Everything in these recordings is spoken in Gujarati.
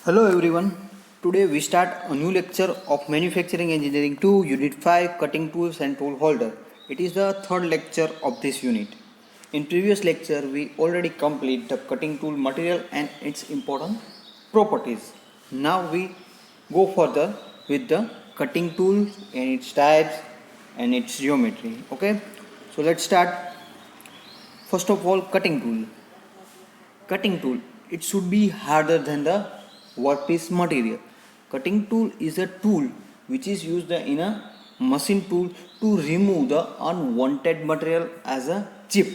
Hello everyone. Today we start a new lecture of Manufacturing Engineering 2 Unit 5 Cutting Tools and Tool Holder. It is the third lecture of this unit. In previous lecture we already completed the cutting tool material and its important properties. Now we go further with the cutting tool and its types and its geometry. Okay? So let's start. First of all, cutting tool. Cutting tool, it should be harder than the workpiece material. Cutting tool is a tool which is used in a machine tool to remove the unwanted material as a chip.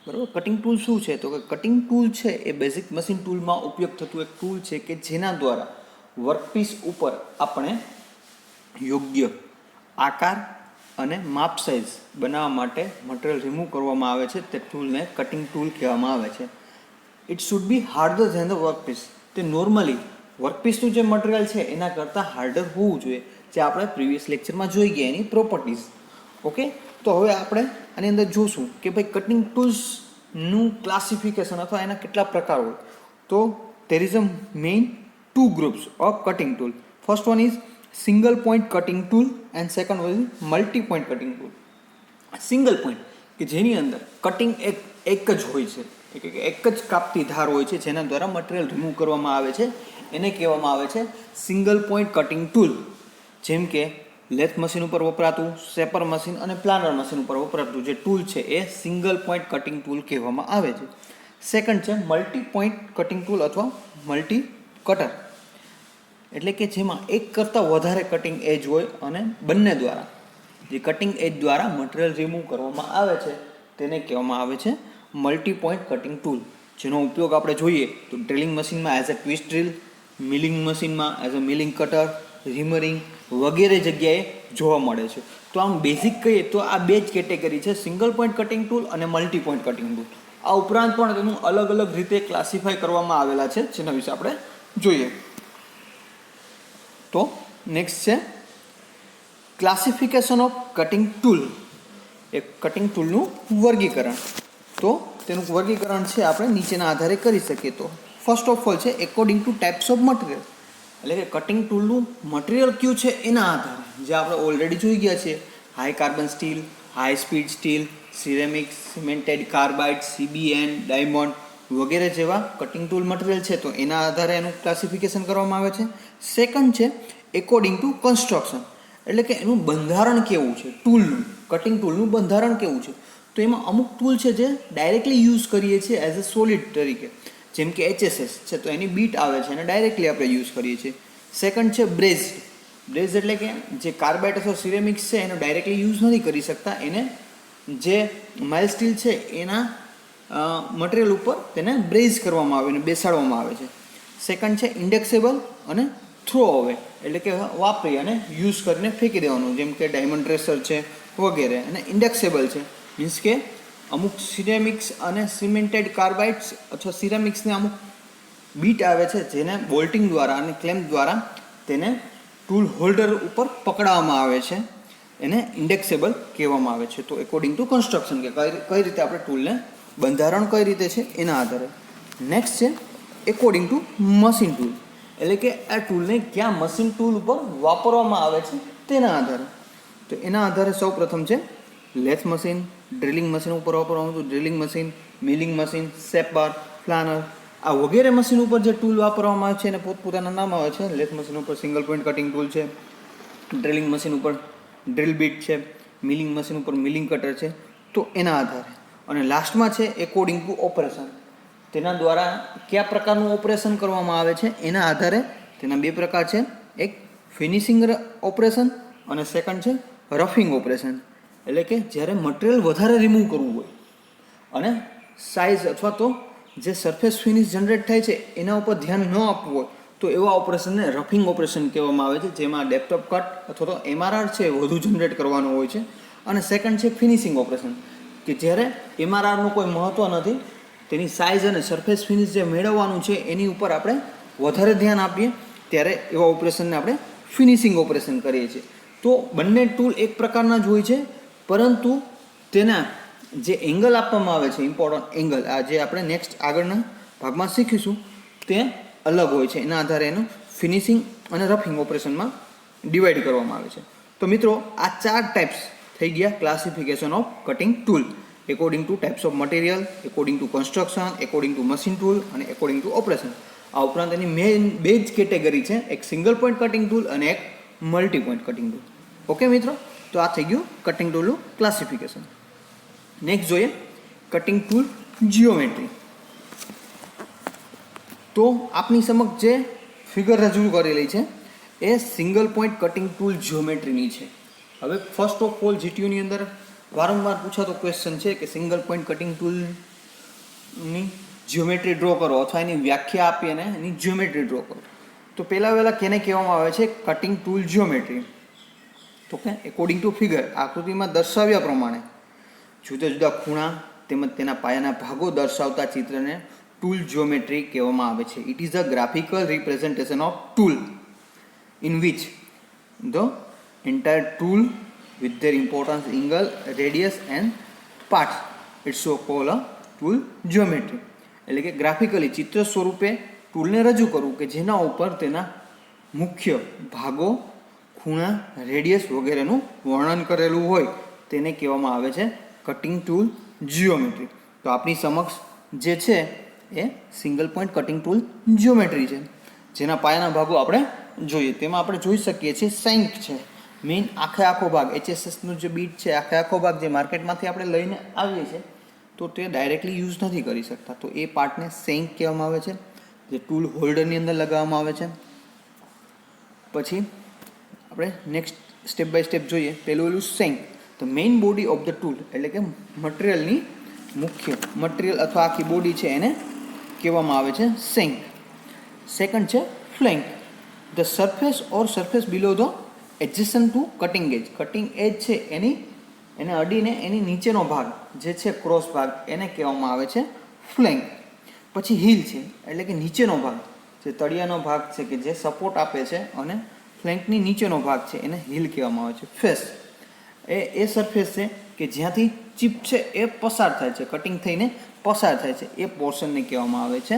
બરાબર. કટિંગ ટૂલ શું છે? તો કે કટિંગ ટૂલ છે એ બેઝિક મશીન ટૂલમાં ઉપયોગ થતું એક ટૂલ છે કે જેના દ્વારા વર્કપીસ ઉપર આપણે યોગ્ય આકાર અને માપ સાઇઝ બનાવવા માટે મટીરિયલ રિમૂવ કરવામાં આવે છે. તે ટૂલને કટિંગ ટૂલ કહેવામાં આવે છે. It should be harder than the workpiece. તે નોર્મલી વર્કપીસનું જે મટીરિયલ છે એના કરતાં હાર્ડર હોવું જોઈએ, જે આપણે પ્રીવિયસ લેક્ચરમાં જોઈ ગયા એની પ્રોપર્ટીઝ. ઓકે, તો હવે આપણે આની અંદર જોશું કે ભાઈ કટિંગ ટૂલ્સનું ક્લાસિફિકેશન અથવા એના કેટલા પ્રકાર હોય. તો there is a main two groups of cutting tool. First one is single point cutting tool and second one is multi point cutting tool. Single point કે જેની અંદર કટિંગ એક જ હોય છે, એક જ કાપતી ધાર હોય છે જેના દ્વારા મટીરિયલ રિમૂવ કરવામાં આવે છે, એને કહેવામાં આવે છે સિંગલ પોઈન્ટ કટિંગ ટૂલ. જેમ કે લેથ મશીન ઉપર વપરાતું, શેપર મશીન અને પ્લાનર મશીન ઉપર વપરાતું જે ટૂલ છે એ સિંગલ પોઈન્ટ કટિંગ ટૂલ કહેવામાં આવે છે. સેકન્ડ છે મલ્ટી પોઈન્ટ કટિંગ ટૂલ અથવા મલ્ટી કટર, એટલે કે જેમાં એક કરતાં વધારે કટિંગ એજ હોય અને બંને દ્વારા જે કટિંગ એજ દ્વારા મટીરિયલ રિમૂવ કરવામાં આવે છે તેને કહેવામાં આવે છે મલ્ટી પોઈન્ટ કટિંગ ટૂલ. જેનો ઉપયોગ આપણે જોઈએ તો ડ્રિલિંગ મશીનમાં as a twist drill, milling મશીનમાં એઝ અ મિલિંગ કટર, રિમરિંગ વગેરે જગ્યાએ જોવા મળે છે. તો આમ બેઝિક કહીએ તો આ બે જ કેટેગરી છે, સિંગલ પોઈન્ટ કટિંગ ટૂલ અને મલ્ટી પોઈન્ટ કટિંગ ટૂલ. આ ઉપરાંત પણ તેનું અલગ અલગ રીતે ક્લાસિફાય કરવામાં આવેલા છે, જેના વિશે આપણે જોઈએ. તો નેક્સ્ટ છે ક્લાસિફિકેશન ઓફ કટિંગ ટૂલ. એક કટિંગ ટૂલનું વર્ગીકરણ. તો તેનું વર્ગીકરણ છે આપણે નીચેના આધારે કરી શકીએ. તો ફર્સ્ટ ઓફ ઓલ છે according to types of material, એટલે કે કટિંગ ટૂલનું મટીરિયલ કયું છે એના આધારે, જે આપણે ઓલરેડી જોઈ ગયા છીએ. High carbon steel, high speed steel, ceramics, cemented carbide, CBN, diamond વગેરે જેવા કટિંગ ટૂલ મટીરિયલ છે. તો એના આધારે એનું ક્લાસિફિકેશન કરવામાં આવે છે. સેકન્ડ છે એકોર્ડિંગ ટુ કન્સ્ટ્રક્શન, એટલે કે એનું બંધારણ કેવું છે ટૂલનું, કટિંગ ટૂલનું બંધારણ કેવું છે. તો એમાં અમુક ટૂલ છે જે ડાયરેક્ટલી યુઝ કરીએ છીએ એઝ અ સોલિડ તરીકે, જેમ કે HSS છે તો એની બીટ આવે છે અને ડાયરેક્ટલી આપણે યુઝ કરીએ છીએ. સેકન્ડ છે બ્રેઝડ. બ્રેઝ એટલે કે જે કાર્બાઇડ અથવા સિરેમિક્સ છે એનો ડાયરેક્ટલી યુઝ નથી કરી શકતા, એને જે માઇલ્ડ સ્ટીલ છે એના મટીરિયલ ઉપર તેને બ્રેઝ કરવામાં આવે અને બેસાડવામાં આવે છે. સેકન્ડ છે ઇન્ડેક્સેબલ અને થ્રો અવે, એટલે કે વાપરી અને યુઝ કરીને ફેંકી દેવાનું, જેમ કે ડાયમંડ ટ્રેસર છે વગેરે. અને ઇન્ડેક્સેબલ છે મીન્સ કે અમુક સિરેમિક્સ અને સિમેન્ટેડ કાર્બાઇડ્સ અથવા સિરેમિક્સને અમુક બીટ આવે છે જેને બોલ્ટિંગ દ્વારા અને ક્લેમ્પ દ્વારા તેને ટૂલ હોલ્ડર ઉપર પકડાવવામાં આવે છે, એને ઇન્ડેક્સેબલ કહેવામાં આવે છે. તો એકોર્ડિંગ ટુ કન્સ્ટ્રક્શન કે કઈ રીતે આપણે ટૂલને બંધારણ કઈ રીતે છે એના આધારે. નેક્સ્ટ છે એકોર્ડિંગ ટુ મશીન ટૂલ, એટલે કે આ ટૂલને ક્યાં મશીન ટૂલ ઉપર વાપરવામાં આવે છે તેના આધારે. તો એના આધારે સૌ પ્રથમ છે લેથ મશીન, ડ્રિલિંગ મશીન ઉપર વાપરવાનું હતું drilling machine, milling machine, shaper, planer આ વગેરે મશીન ઉપર જે ટૂલ વાપરવામાં આવે છે એને પોતપોતાના નામ આવે છે. લેથ મશીન ઉપર સિંગલ પોઈન્ટ કટિંગ ટૂલ છે, ડ્રિલિંગ મશીન ઉપર ડ્રિલ બીટ છે, મિલિંગ મશીન ઉપર મિલિંગ કટર છે. તો એના આધારે. અને લાસ્ટમાં છે એકોર્ડિંગ ટુ ઓપરેશન, તેના દ્વારા કયા પ્રકારનું ઓપરેશન કરવામાં આવે છે એના આધારે. તેના બે પ્રકાર છે, એક ફિનિશિંગ ઓપરેશન અને સેકન્ડ છે રફિંગ ઓપરેશન, એટલે કે જ્યારે મટીરિયલ વધારે રિમૂવ કરવું હોય અને સાઇઝ અથવા તો જે સરફેસ ફિનિશ જનરેટ થાય છે એના ઉપર ધ્યાન ન આપવું હોય તો એવા ઓપરેશનને રફિંગ ઓપરેશન કહેવામાં આવે છે, જેમાં ડેપ્થ ઓફ કટ અથવા તો MRR છે વધુ જનરેટ કરવાનો હોય છે. અને સેકન્ડ છે ફિનિશિંગ ઓપરેશન, કે જ્યારે MRRનું કોઈ મહત્ત્વ નથી, તેની સાઇઝ અને સરફેસ ફિનિશ જે મેળવવાનું છે એની ઉપર આપણે વધારે ધ્યાન આપીએ ત્યારે એવા ઓપરેશનને આપણે ફિનિશિંગ ઓપરેશન કરીએ છીએ. તો બંને ટૂલ એક પ્રકારના જ હોય છે, પરંતુ તેના જે એંગલ આપવામાં આવે છે, ઇમ્પોર્ટન્ટ એંગલ, આ જે આપણે નેક્સ્ટ આગળના ભાગમાં શીખીશું, તે અલગ હોય છે, એના આધારે એનું ફિનિશિંગ અને રફિંગ ઓપરેશનમાં ડિવાઈડ કરવામાં આવે છે. તો મિત્રો આ 4 ટાઈપ્સ થઈ ગયા classification of cutting tool, according to types of material, according to construction, according to machine tool અને એકોર્ડિંગ ટુ ઓપરેશન. આ ઉપરાંત એની મેઇન 2 જ કેટેગરી છે, એક સિંગલ પોઈન્ટ કટિંગ ટૂલ અને એક multi point cutting tool. Okay મિત્રો, તો આ થઈ ગયું કટિંગ ટૂલનું ક્લાસિફિકેશન. નેક્સ્ટ જોઈએ કટિંગ ટૂલ જીઓમેટ્રી. તો આપની સમક્ષ જે ફિગર રજૂ કરેલી છે એ સિંગલ પોઈન્ટ કટિંગ ટૂલ જીઓમેટ્રીની છે. હવે ફર્સ્ટ ઓફ ઓલ જીટીયુની અંદર વારંવાર પૂછાતો ક્વેશ્ચન છે કે સિંગલ પોઈન્ટ કટિંગ ટૂલની જીઓમેટ્રી ડ્રો કરો અથવા એની વ્યાખ્યા આપી અને એની જીઓમેટ્રી ડ્રો કરો. તો પહેલાં કેને કહેવામાં આવે છે કટિંગ ટૂલ જીઓમેટ્રી. તો કે એકોર્ડિંગ ટુ ફિગર, આકૃતિમાં દર્શાવ્યા પ્રમાણે જુદા જુદા ખૂણા તેમજ તેના પાયાના ભાગો દર્શાવતા ચિત્રને ટૂલ જીઓમેટ્રી કહેવામાં આવે છે. It is a graphical representation of tool in which the entire tool with their importance angle, radius and parts it's so called a tool geometry. એટલે કે ગ્રાફિકલી ચિત્ર સ્વરૂપે ટૂલને રજૂ કરવું કે જેના ઉપર તેના મુખ્ય ભાગો, ખૂણા, રેડિયસ વગેરેનું વર્ણન કરેલું હોય તેને કહેવામાં આવે છે કટિંગ ટૂલ જીઓમેટ્રી. તો આપણી સમક્ષ જે છે એ single point cutting tool geometry છે, જેના પાયાના ભાગો આપણે જોઈએ. તેમાં આપણે જોઈ શકીએ છીએ સેન્ક છે, મેઇન આખો ભાગ HSSનું જે બીટ છે આખો ભાગ જે માર્કેટમાંથી આપણે લઈને આવીએ છીએ તો તે ડાયરેક્ટલી યુઝ નથી કરી શકતા, તો એ પાર્ટને સેન્ક કહેવામાં આવે છે, જે ટૂલ હોલ્ડરની અંદર લગાવવામાં આવે છે. પછી આપણે નેક્સ્ટ સ્ટેપ બાય સ્ટેપ જોઈએ. પહેલું સેન્ક, the main body of the tool, એટલે કે મટીરિયલની મુખ્ય મટીરિયલ અથવા આખી બોડી છે એને કહેવામાં આવે છે સેન્ક. સેકન્ડ છે flank, the surface or surface below the adjacent to cutting edge. Cutting edge છે એને અડીને એની નીચેનો ભાગ જે છે ક્રોસ ભાગ એને કહેવામાં આવે છે ફ્લેન્ક. પછી હીલ છે, એટલે કે નીચેનો ભાગ જે તળિયાનો ભાગ છે કે જે સપોર્ટ આપે છે અને ફ્લેન્કની નીચેનો ભાગ છે એને હીલ કહેવામાં આવે છે. ફેસ એ સરફેસ છે કે જ્યાંથી ચીપ છે એ પસાર થાય છે, કટિંગ થઈને પસાર થાય છે, એ પોર્શનને કહેવામાં આવે છે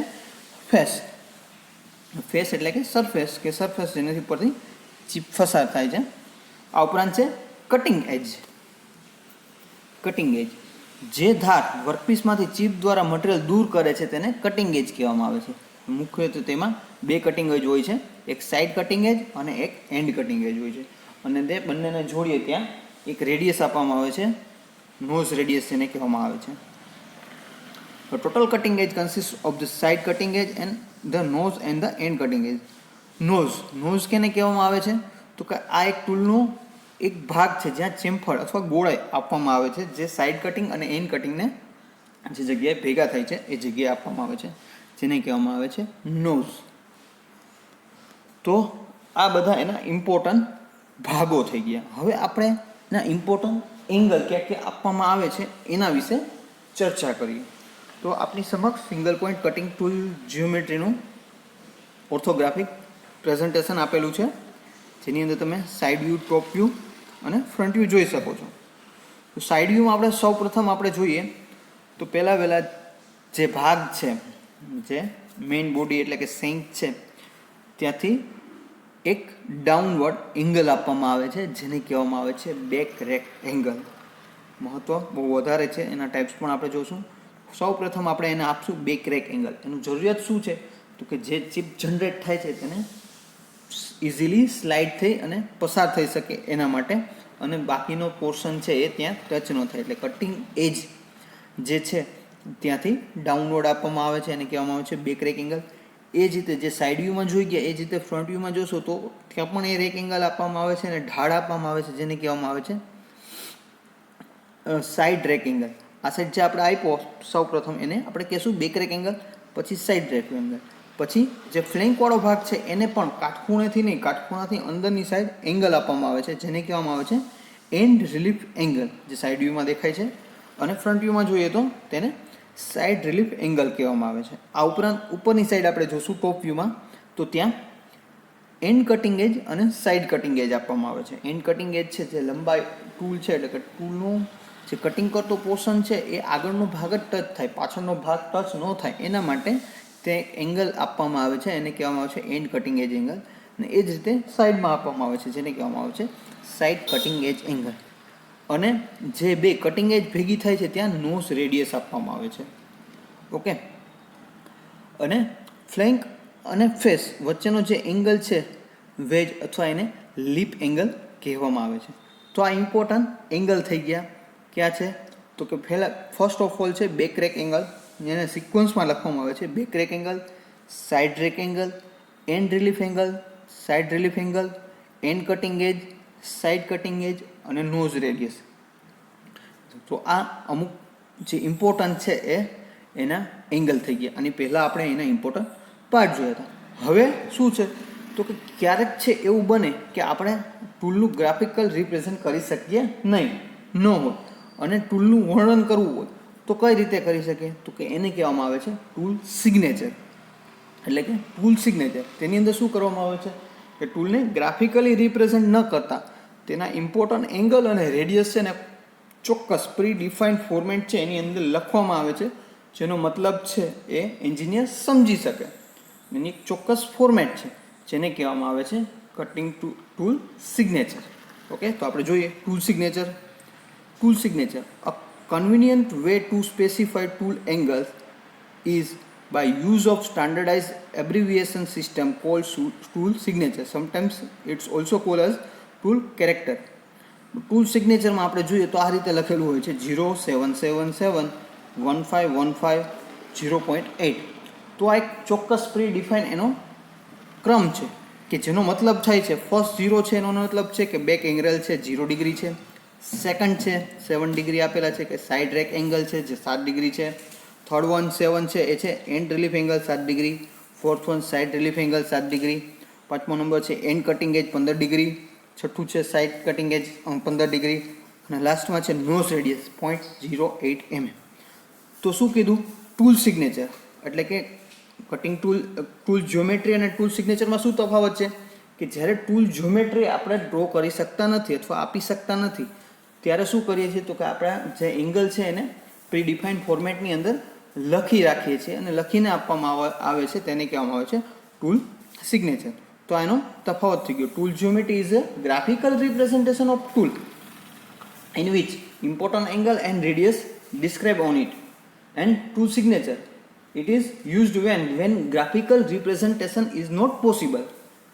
ફેસ. ફેસ એટલે કે સરફેસ જેનાથી પરથી ચીપ પસાર થાય છે. આ ઉપરાંત છે કટિંગ એજ. કટિંગ એજ જે ધાર વર્કપીસમાંથી ચીપ દ્વારા મટીરિયલ દૂર કરે છે તેને કટિંગ એજ કહેવામાં આવે છે. મુખ્યત્વે તેમાં 2 કટિંગ એજ હોય છે, એક સાઇડ કટિંગ એજ અને એક એન્ડ કટિંગ એજ હોય છે, અને તે બંનેને જોડીએ ત્યાં એક રેડિયસ આપવામાં આવે છે, નોઝ રેડિયસ જેને કહેવામાં આવે છે. The total cutting edge consists of the side cutting edge and the nose and the end cutting edge. Nose કેને કહેવામાં આવે છે તો કે આ એક ટૂલનો એક ભાગ છે જ્યાં ચેમ્ફર અથવા ગોળાઈ આપવામાં આવે છે, જે સાઇડ કટિંગ અને એન્ડ કટિંગને જે જગ્યાએ ભેગા થાય છે એ જગ્યાએ આપવામાં આવે છે, જેને કહેવામાં આવે છે નોઝ. તો આ બધા એના ઇમ્પોર્ટન્ટ ભાગો થઈ ગયા. હવે આપણે એના ઇમ્પોર્ટન્ટ એંગલ ક્યાં ક્યાં આપવામાં આવે છે એના વિશે ચર્ચા કરીએ. તો આપની સમક્ષ સિંગલ પોઈન્ટ કટિંગ ટૂલ જીઓમેટ્રીનું ઓર્થોગ્રાફિક પ્રેઝન્ટેશન આપેલું છે, જેની અંદર તમે સાઇડ વ્યૂ, ટોપ વ્યૂ અને ફ્રન્ટ વ્યૂ જોઈ શકો છો. તો સાઇડ વ્યૂમાં આપણે સૌપ્રથમ આપણે જોઈએ તો પહેલાં જે ભાગ છે, જે મેઇન બોડી એટલે કે સેન્ક છે, ત્યાંથી એક ડાઉનવર્ડ એંગલ આપવામાં આવે છે, જેને કહેવામાં આવે છે બેક રેક એંગલ. મહત્ત્વ બહુ વધારે છે, એના ટાઈપ્સ પણ આપણે જોશું. સૌ પ્રથમ આપણે એને આપશું બેક રેક એંગલ. એનું જરૂરિયાત શું છે તો કે જે ચિપ જનરેટ થાય છે તેને ઇઝીલી સ્લાઇડ થઈ અને પસાર થઈ શકે એના માટે, અને બાકીનો પોર્શન છે એ ત્યાં ટચ ન થાય, એટલે કટિંગ એજ જે છે ત્યાંથી ડાઉનવર્ડ આપવામાં આવે છે, એને કહેવામાં આવે છે બેક રેક એંગલ. એ જ રીતે જે સાઇડ વ્યૂમાં જોઈ ગયા એ જ રીતે ફ્રન્ટ વ્યૂમાં જોશો તો ત્યાં પણ એ રેક એંગલ આપવામાં આવે છે અને ઢાળ આપવામાં આવે છે, જેને કહેવામાં આવે છે સાઇડ રેક એંગલ. આ સાઈડ જે આપણે આપ્યો સૌ પ્રથમ એને આપણે કહેશું બેક રેક એંગલ, પછી સાઇડ રેક એંગલ. પછી જે ફ્લેન્કવાળો ભાગ છે એને પણ કાટખૂણાથી અંદરની સાઈડ એંગલ આપવામાં આવે છે, જેને કહેવામાં આવે છે એન્ડ રિલીફ એંગલ, જે સાઇડ વ્યૂમાં દેખાય છે. અને ફ્રન્ટ વ્યૂમાં જોઈએ તો તેને સાઇડ રિલીફ એંગલ કહેવામાં આવે છે. આ ઉપરાંત ઉપરની સાઈડ આપણે જોશું ટોપ વ્યૂમાં તો ત્યાં એન્ડ કટિંગ એજ અને સાઇડ કટિંગ એજ આપવામાં આવે છે. એન્ડ કટિંગ એજ છે જે લંબાઈ ટૂલ છે, એટલે કે ટૂલનું જે કટિંગ કરતો પોર્શન છે એ આગળનો ભાગ જ ટચ થાય, પાછળનો ભાગ ટચ ન થાય એના માટે તે એંગલ આપવામાં આવે છે એને કહેવામાં આવે છે એન્ડ કટિંગ એજ એંગલ, અને એ જ રીતે સાઈડમાં આપવામાં આવે છે જેને કહેવામાં આવે છે સાઈડ કટિંગ એજ એંગલ. અને જે બે કટિંગ એજ ભેગી થાય છે ત્યાં નોઝ રેડિયસ આપવામાં આવે છે. ઓકે, અને ફ્લેંક અને ફેસ વચ્ચેનો જે એંગલ છે વેજ અથવા એને લીપ એંગલ કહેવામાં આવે છે. તો આ ઇમ્પોર્ટન્ટ એંગલ થઈ ગયા. ક્યાં છે તો કે પહેલાં ફર્સ્ટ ઓફ ઓલ છે બેક રેક એંગલ, જેને સિક્વન્સમાં લખવામાં આવે છે back rake angle, side rack angle, and relief angle, side relief angle, and cutting age, side cutting એજ અને નોઝ રેડિયસ. તો આ અમુક જે ઇમ્પોર્ટન્ટ છે એ એના એંગલ થઈ ગયા, અને પહેલાં આપણે એના ઇમ્પોર્ટન્ટ પાર્ટ જોયા હતા. હવે શું છે તો કે ક્યારેક છે એવું બને કે આપણે ટૂલનું ગ્રાફિકલ રિપ્રેઝન્ટ કરી શકીએ નહીં, ન હોય, અને ટૂલનું વર્ણન કરવું હોય તો કઈ રીતે કરી શકીએ તો કે એને કહેવામાં આવે છે ટૂલ સિગ્નેચર. એટલે કે ટૂલ સિગ્નેચર તેની અંદર શું કરવામાં આવે છે કે ટૂલને ગ્રાફિકલી રિપ્રેઝન્ટ ન કરતા તેના ઇમ્પોર્ટન્ટ એંગલ અને રેડિયસ છે ને ચોક્કસ પ્રી ડિફાઇન્ડ ફોર્મેટ છે એની અંદર લખવામાં આવે છે, જેનો મતલબ છે એ એન્જિનિયર સમજી શકે. એની એક ચોક્કસ ફોર્મેટ છે જેને કહેવામાં આવે છે કટિંગ ટૂલ સિગ્નેચર. ઓકે, તો આપણે જોઈએ tool signature. Tool signature, a convenient way to specify tool angles is by use of standardized abbreviation system called tool signature. Sometimes it's also called as tool character. Tool સિગ્નેચરમાં આપણે જોઈએ તો આ રીતે લખેલું હોય છે 07771515 0.8. તો આ એક ચોક્કસ પ્રી ડિફાઇન એનો ક્રમ છે કે જેનો મતલબ થાય છે ફર્સ્ટ 0 છે એનો મતલબ છે કે બેક એંગલ છે 0 ડિગ્રી છે, સેકન્ડ છે 7 ડિગ્રી આપેલા છે કે સાઇડ રેક એંગલ છે જે 7 ડિગ્રી છે, થર્ડ વન 7 છે એ છે and relief angle 7 degree, fourth one side relief angle 7 degree, પાંચમો નંબર છે એન્ડ કટિંગ એજ 15 ડિગ્રી, છઠ્ઠું છે સાઇડ કટિંગ એજ 15 ડિગ્રી, અને લાસ્ટમાં છે નોઝ રેડિયસ 0.08 mm. તો શું કીધું ટૂલ સિગ્નેચર એટલે કે કટિંગ ટૂલ જ્યોમેટ્રી અને ટૂલ સિગ્નેચરમાં શું તફાવત છે કે જ્યારે ટૂલ જ્યોમેટ્રી આપણે ડ્રો કરી શકતા નથી અથવા આપી શકતા નથી ત્યારે શું કરીએ છીએ તો કે આપણા જે એંગલ છે એને પ્રી ડિફાઇન્ડ ફોર્મેટની અંદર લખી રાખીએ છીએ અને લખીને આપવામાં આવે છે તેને કહેવામાં આવે છે ટૂલ સિગ્નેચર. તો આનો તફાવત થઈ ગયો. Tool geometry is a graphical representation of tool in which important angle and radius described on it, and tool signature it is used when graphical representation is not possible,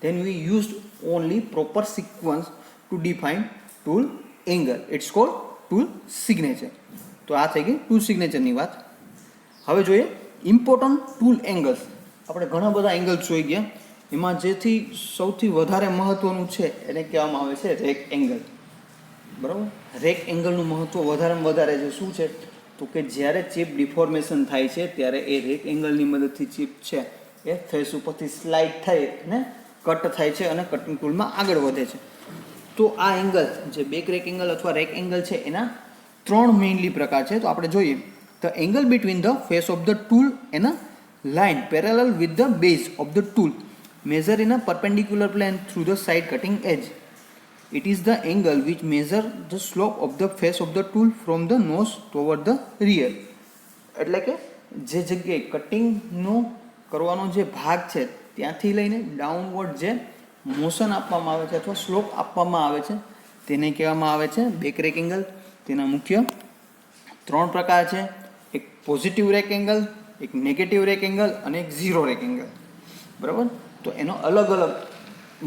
then we used only proper sequence to define tool angle, it's called tool signature. તો આ થઈ ગઈ ટૂલ સિગ્નેચરની વાત. હવે જોઈએ ઇમ્પોર્ટન્ટ ટૂલ એંગલ્સ. આપણે ઘણા બધા એંગલ્સ જોઈ ગયા, એમાં જેથી સૌથી વધારે મહત્વનું છે એને કહેવામાં આવે છે રેક એંગલ. બરાબર, રેક એંગલનું મહત્વ વધારેમાં વધારે છે. શું છે તો કે જ્યારે ચિપ ડિફોર્મેશન થાય છે ત્યારે એ રેક એંગલની મદદથી ચિપ છે એ ફેસ ઉપરથી સ્લાઇડ થઈ ને કટ થાય છે અને કટિંગ ટૂલમાં આગળ વધે છે. તો આ એંગલ જે બેક રેક એંગલ અથવા રેક એંગલ છે એના 3 મેઇનલી પ્રકાર છે. તો આપણે જોઈએ the angle between the face of the tool and a line parallel with the base of the tool measure in a perpendicular plane through the side cutting edge. It is the angle which measure the slope of the face of the tool from the nose toward the rear. એટલે કે જે જગ્યાએ કટિંગનો કરવાનો જે ભાગ છે ત્યાંથી લઈને ડાઉનવર્ડ જે મોશન આપવામાં આવે છે અથવા સ્લોપ આપવામાં આવે છે તેને કહેવામાં આવે છે બેક રેક એંગલ. તેના મુખ્ય 3 પ્રકાર છે, એક પોઝિટિવ રેક એંગલ, એક નેગેટિવ રેક એંગલ અને એક ઝીરો રેક એંગલ. બરાબર, તો એનો અલગ અલગ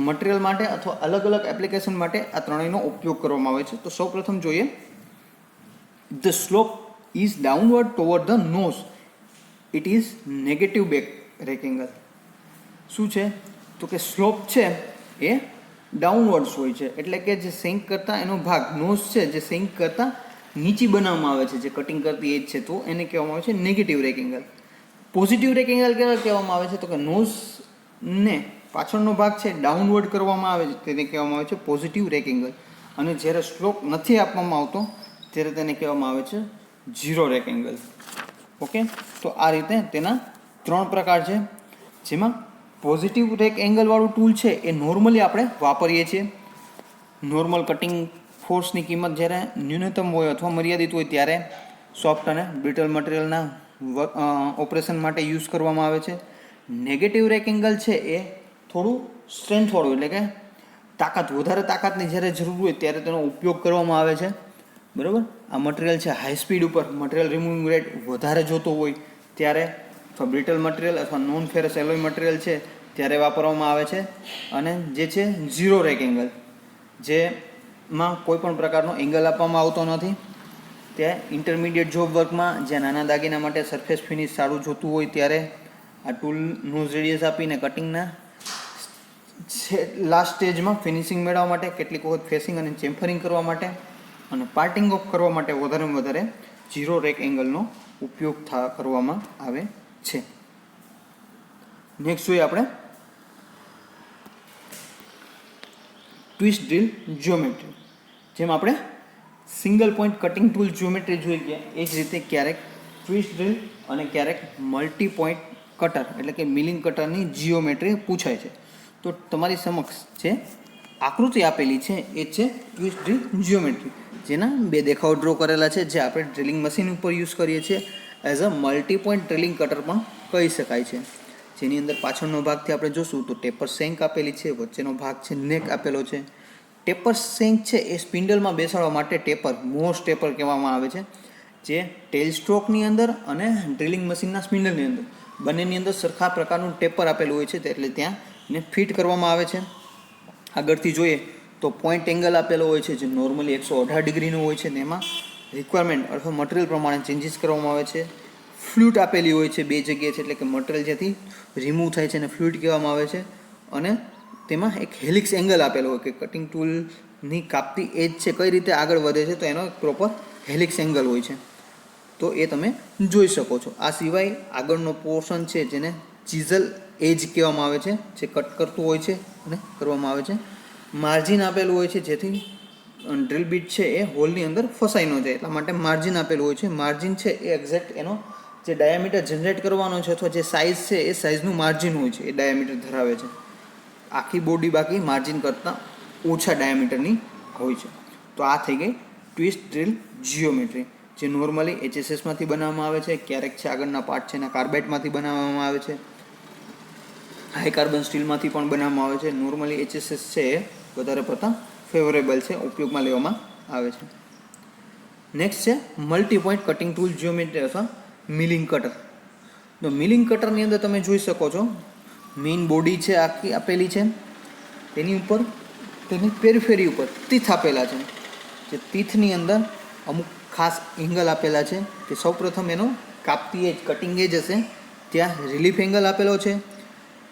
મટીરિયલ માટે અથવા અલગ અલગ એપ્લિકેશન માટે આ ત્રણેયનો ઉપયોગ કરવામાં આવે છે. તો સૌપ્રથમ જોઈએ the slope is downward toward the nose, it is negative back rake angle. શું છે તો કે સ્લોપ છે એ ડાઉનવર્ડ્સ હોય છે, એટલે કે જે સિંક કરતાં એનો ભાગ નોઝ છે જે સિંક કરતાં નીચી બનાવવામાં આવે છે જે કટિંગ કરતી એજ છે, તો એને કહેવામાં આવે છે negative rack angle. Positive rack angle કહેવામાં આવે છે તો કે નોઝને પાછળનો ભાગ છે ડાઉનવર્ડ કરવામાં આવે છે તેને કહેવામાં આવે છે પોઝિટિવ રેક એંગલ, અને જ્યારે સ્લોપ નથી આપવામાં આવતો ત્યારે તેને કહેવામાં આવે છે ઝીરો રેક એંગલ. ઓકે, તો આ રીતે તેના 3 પ્રકાર છે, જેમાં પોઝિટિવ રેક એંગલવાળું ટૂલ છે એ નોર્મલી આપણે વાપરીએ છીએ. નોર્મલ કટિંગ ફોર્સની કિંમત જ્યારે ન્યૂનતમ હોય અથવા મર્યાદિત હોય ત્યારે સોફ્ટ અને બ્રિટલ મટીરિયલના ઓપરેશન માટે યુઝ કરવામાં આવે છે. નેગેટિવ રેક એંગલ છે એ થોડું સ્ટ્રેન્થવાળું, એટલે કે વધારે તાકાતની જ્યારે જરૂર હોય ત્યારે તેનો ઉપયોગ કરવામાં આવે છે. બરાબર. આ મટીરિયલ છે હાઈ સ્પીડ ઉપર મટીરિયલ રિમૂવિંગ રેટ વધારે જોતો હોય ત્યારે અથવા બ્રિટલ મટીરિયલ અથવા નોન ફેરસ એલોય મટીરિયલ છે ત્યારે વાપરવામાં આવે છે. અને જે છે ઝીરો રેક એંગલ, જેમાં કોઈ પણ પ્રકારનો એંગલ આપવામાં આવતો નથી. ત્યાં ઇન્ટરમીડિયેટ જોબ વર્કમાં જ્યાં નાના દાગીના માટે સરફેસ ફિનિશ સારું જોતું હોય ત્યારે આ ટૂલ નોઝ રેડિયસ આપીને કટિંગના લાસ્ટ સ્ટેજમાં ફિનિશિંગ મેળવવા માટે, કેટલીક વખત ફેસિંગ અને ચેમ્ફરિંગ કરવા માટે અને પાર્ટિંગ ઓફ કરવા માટે વધારેમાં વધારે ઝીરો રેક એંગલનો ઉપયોગ કરવામાં આવે છે. નેક્સ્ટ જોઈએ આપણે ટ્વિસ્ટ ડ્રીલ જ્યોમેટ્રી. જેમ આપણે single point cutting tool geometry જોઈ ગયા એ જ રીતે ક્યારેક ટ્વિસ્ટ ડ્રીલ અને ક્યારેક મલ્ટી પોઈન્ટ કટર એટલે કે મિલિંગ કટરની જીઓમેટ્રી પૂછાય છે. તો તમારી સમક્ષ જે આકૃતિ આપેલી છે એ છે ટ્વિસ્ટ ડ્રીલ જ્યોમેટ્રી, જેના બે દેખાવ ડ્રો કરેલા છે, જે આપણે ડ્રિલિંગ મશીન ઉપર યુઝ કરીએ છીએ. As a multi point drilling cutter પણ કહી શકાય છે. જેની અંદર પાછળનો ભાગથી આપણે જોશું તો ટેપર સેન્ક આપેલી છે, વચ્ચેનો ભાગ છે નેક આપેલો છે. ટેપર સેન્ક છે એ સ્પિન્ડલમાં બેસાડવા માટે મોસ્ટ ટેપર કહેવામાં આવે છે, જે ટેલ સ્ટ્રોકની અંદર અને ડ્રિલિંગ મશીનના સ્પિન્ડલની અંદર બંનેની અંદર સરખા પ્રકારનું ટેપર આપેલું હોય છે, એટલે ત્યાં ને ફિટ કરવામાં આવે છે. આગળથી જોઈએ તો પોઈન્ટ એંગલ આપેલો હોય છે, જે નોર્મલી 118 ડિગ્રીનો હોય છે. તેમાં રિક્વાયરમેન્ટ અથવા મટીરિયલ પ્રમાણે ચેન્જીસ કરવામાં આવે છે. ફ્લૂટ આપેલી હોય છે બે જગ્યાએ છે, એટલે કે મટીરિયલ જેથી રિમૂવ થાય છે અને ફ્લૂટ કહેવામાં આવે છે. અને તેમાં એક હેલિક્સ એંગલ આપેલો હોય કે કટિંગ ટૂલની કાપતી એજ છે કઈ રીતે આગળ વધે છે, તો એનો એક પ્રોપર હેલિક્સ એંગલ હોય છે. તો એ તમે જોઈ શકો છો. આ સિવાય આગળનો પોર્શન છે જેને ચીઝલ એજ કહેવામાં આવે છે, જે કટ કરતું હોય છે અને કરવામાં આવે છે. માર્જિન આપેલું હોય છે જેથી ડ્રીલ બીટ છે એ હોલની અંદર ફસાઈ ન જાય, એટલા માટે માર્જિન આપેલું હોય છે. માર્જિન છે એ એક્ઝેક્ટ એનો જે ડાયામીટર જનરેટ કરવાનો છે અથવા જે સાઇઝ છે એ સાઇઝનું માર્જિન હોય છે, એ ડાયામીટર ધરાવે છે. આખી બોડી બાકી માર્જિન કરતાં ઓછા ડાયામીટરની હોય છે. તો આ થઈ ગઈ ટ્વિસ્ટ ડ્રીલ જીઓમેટ્રી, જે નોર્મલી HSSમાંથી બનાવવામાં આવે છે. ક્યારેક છે આગળના પાર્ટ છે એના કાર્બાઇડમાંથી બનાવવામાં આવે છે, હાઈ કાર્બન સ્ટીલમાંથી પણ બનાવવામાં આવે છે. નોર્મલી HSS છે એ વધારે પડતા ફેવરેબલ છે, ઉપયોગમાં લેવામાં આવે છે. નેક્સ્ટ છે multi point cutting tool geometry અથવા મિલિંગ કટર. તો મિલિંગ કટરની અંદર તમે જોઈ શકો છો મેઇન બોડી છે આખી આપેલી છે, તેની ઉપર તેની પેરીફેરી ઉપર તીથ આપેલા છે. જે તીથની અંદર અમુક ખાસ એંગલ આપેલા છે કે સૌપ્રથમ એનો કાપતી એજ કટિંગ એજ હશે ત્યાં રિલીફ એંગલ આપેલો છે.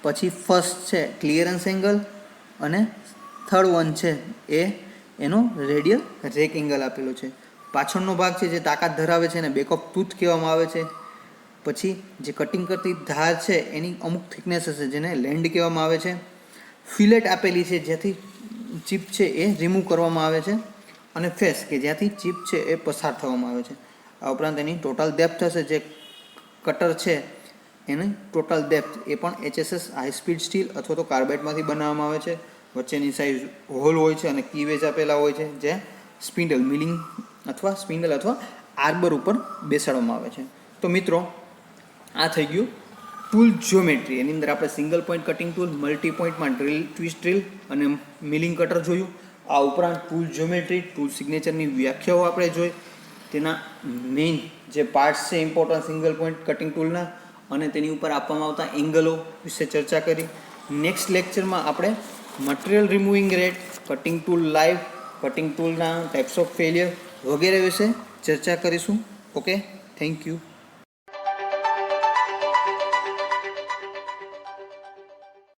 પછી ફર્સ્ટ છે ક્લિયરન્સ એંગલ અને થર્ડ વન છે એ એનો રેડિયલ રેક એંગલ આપેલો છે. પાછળનો ભાગ છે જે તાકાત ધરાવે છે એને બેક ઓફ ટૂથ કહેવામાં આવે છે. પછી જે કટિંગ કરતી ધાર છે એની અમુક થિકનેસ હશે જેને લેન્ડ કહેવામાં આવે છે. ફિલેટ આપેલી છે જેથી ચીપ છે એ રિમૂવ કરવામાં આવે છે. અને ફેસ કે જ્યાંથી ચીપ છે એ પસાર થવામાં આવે છે. આ ઉપરાંત એની ટોટલ ડેપ્થ હશે જે કટર છે એની ટોટલ ડેપ્થ એ પણ HSS હાઈ સ્પીડ સ્ટીલ અથવા તો કાર્બાઇડમાંથી બનાવવામાં આવે છે. વચ્ચેની સાઈઝ હોલ હોય છે અને કીવેજ આપેલા હોય છે, જે સ્પિન્ડલ મિલિંગ અથવા સ્પિન્ડલ અથવા આર્બર ઉપર બેસાડવામાં આવે છે. તો મિત્રો આ થઈ ગયું ટૂલ જ્યોમેટ્રી. એની અંદર આપણે single point cutting tool, multi પોઈન્ટમાં ડ્રીલ, ટ્વિસ્ટ ડ્રીલ અને મિલિંગ કટર જોયું. આ ઉપરાંત ટૂલ જ્યોમેટ્રી, ટૂલ સિગ્નેચરની વ્યાખ્યાઓ આપણે જોઈ, તેના મેઇન જે પાર્ટ્સ છે ઇમ્પોર્ટન્ટ સિંગલ પોઈન્ટ કટિંગ ટૂલના અને તેની ઉપર આપવામાં આવતા એંગલો વિશે ચર્ચા કરી. નેક્સ્ટ લેક્ચરમાં આપણે material removing rate, cutting tool life, cutting ટૂલના ટાઈપ્સ ઓફ ફેલિયર વગેરે વિશે ચર્ચા કરીશું. Okay, thank you.